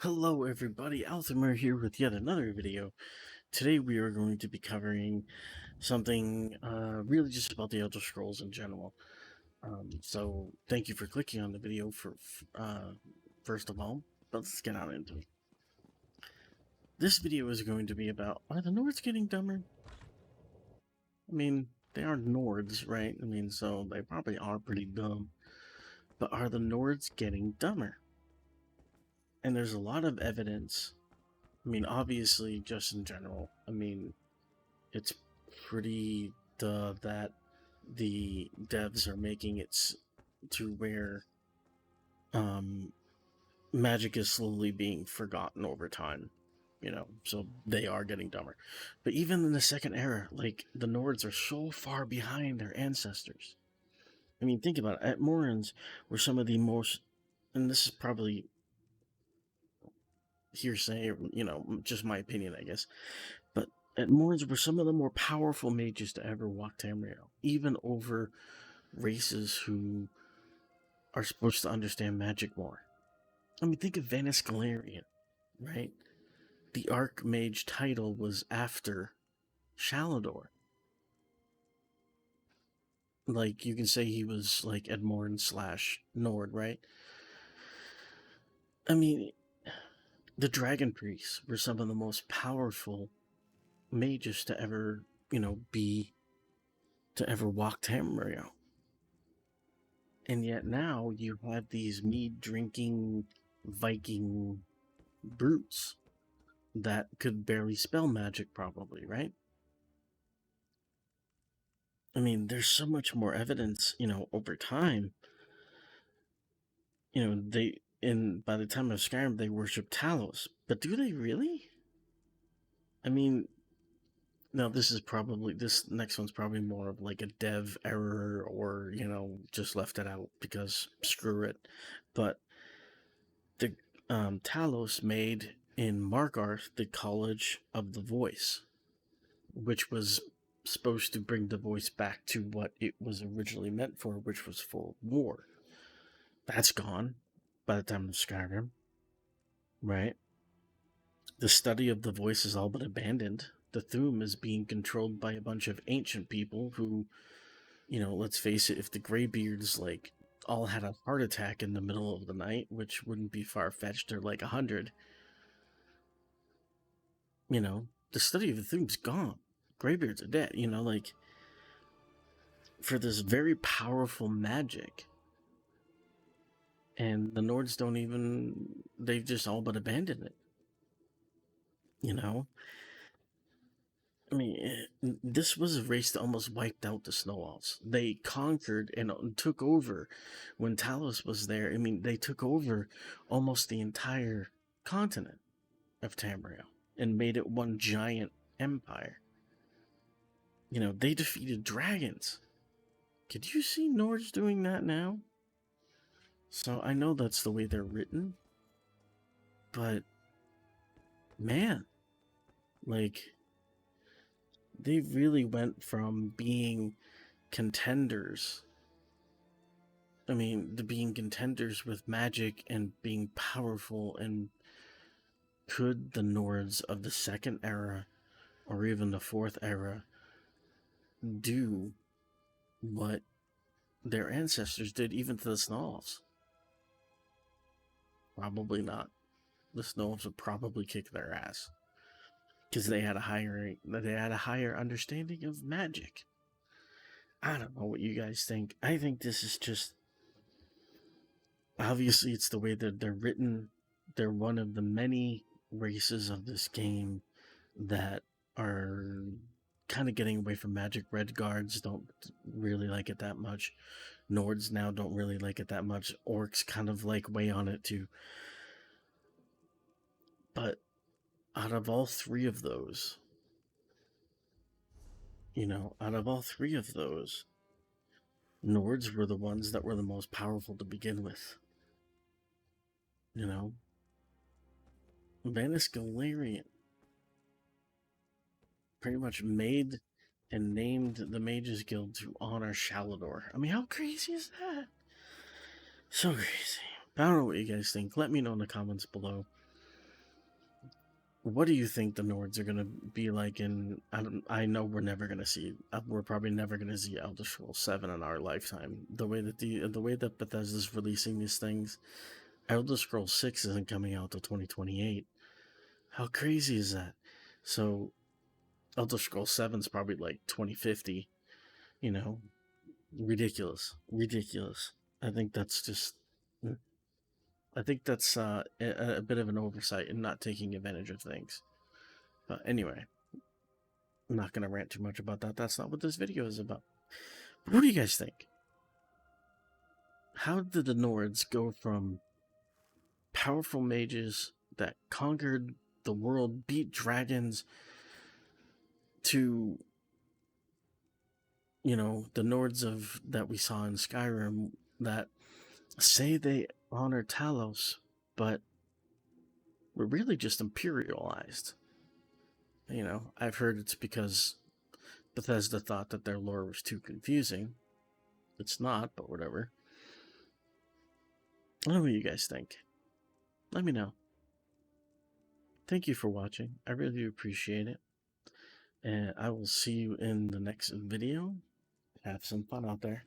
Hello everybody, Althamir here with yet another video. Today we are going to be covering something really just about the Elder Scrolls in general. So thank you for clicking on the video first of all, but let's get on into it. This video is going to be about, are the Nords getting dumber? I mean, they are Nords, right? I mean, so they probably are pretty dumb. But are the Nords getting dumber? And there's a lot of evidence. I mean, obviously, just in general. I mean, it's pretty duh that the devs are making it to where magic is slowly being forgotten over time, so they are getting dumber. But even in the second era, like, the Nords are so far behind their ancestors. I mean, think about it. Atmorans were some of the most, and this is probably hearsay, just my opinion, I guess, but Atmorans were some of the more powerful mages to ever walk Tamriel, even over races who are supposed to understand magic more. I mean, think of Vanis Galarian, right? The Archmage title was after Shalador. Like, you can say he was like Edmorn / Nord, right? I mean, the Dragon Priests were some of the most powerful mages to ever, to ever walk Tamriel. And yet now you have these mead drinking Viking brutes that could barely spell magic, probably, right? I mean, there's so much more evidence, over time. By the time of Skyrim, they worship Talos. But do they really? I mean, no, this next one's probably more of like a dev error or, just left it out because screw it. But the Talos made in Markarth the College of the Voice, which was supposed to bring the voice back to what it was originally meant for, which was for war. That's gone by the time of Skyrim, right? The study of the voice is all but abandoned. The Thuum is being controlled by a bunch of ancient people who, let's face it, if the Greybeards, like, all had a heart attack in the middle of the night, which wouldn't be far-fetched, they're like 100, the study of the Thuum's gone. Greybeards are dead, like, for this very powerful magic. And the Nords they've just all but abandoned it. I mean, this was a race that almost wiped out the Snow Elves. They conquered and took over when Talos was there. I mean, they took over almost the entire continent of Tamriel and made it one giant empire. They defeated dragons. Could you see Nords doing that now? So I know that's the way they're written, but man, like, they really went from being contenders. I mean, to being contenders with magic and being powerful. And could the Nords of the second era or even the fourth era do what their ancestors did even to the Snow Elves? Probably not. The Snow Elves would probably kick their ass because they had a higher understanding of magic. I don't know what you guys think. I think this is just, obviously it's the way that they're written. They're one of the many races of this game that are kind of getting away from magic. Red Guards don't really like it that much. Nords now don't really like it that much. Orcs kind of like weigh on it too. But out of all three of those, Nords were the ones that were the most powerful to begin with. Vanis Galarian pretty much made and named the Mages Guild to honor Shalador. I mean, how crazy is that? So crazy. I don't know what you guys think. Let me know in the comments below. what do you think the Nords are gonna be like in? I know we're never gonna see. We're probably never gonna see Elder Scrolls 7 in our lifetime. The way that Bethesda's releasing these things, Elder Scrolls 6 isn't coming out till 2028. How crazy is that? So Elder Scrolls 7 is probably like 2050. You know, ridiculous, ridiculous. I think that's just. I think that's a bit of an oversight and not taking advantage of things. But anyway, I'm not going to rant too much about that. That's not what this video is about. But what do you guys think? How did the Nords go from powerful mages that conquered the world, beat dragons, to, the Nords of that we saw in Skyrim that say they honor Talos, but were really just imperialized? I've heard it's because Bethesda thought that their lore was too confusing. It's not, but whatever. I don't know what you guys think. Let me know. Thank you for watching. I really appreciate it. And I will see you in the next video. Have some fun out there.